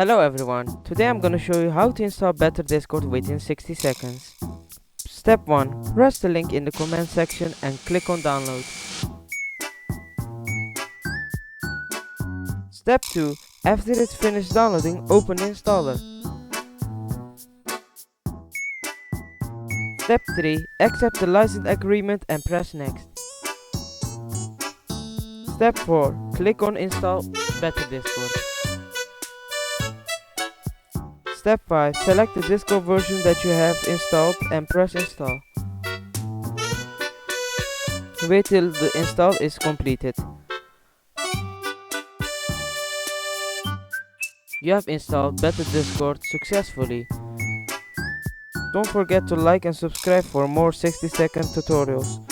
Hello everyone, today I'm gonna show you how to install Better Discord within 60 seconds. Step 1. Press the link in the comment section and click on download. Step 2. After it's finished downloading, open the installer. Step 3. Accept the license agreement and press next. Step 4. Click on install Better Discord. Step 5. Select the Discord version that you have installed and press install. Wait till the install is completed. You have installed Better Discord successfully. Don't forget to like and subscribe for more 60-second tutorials.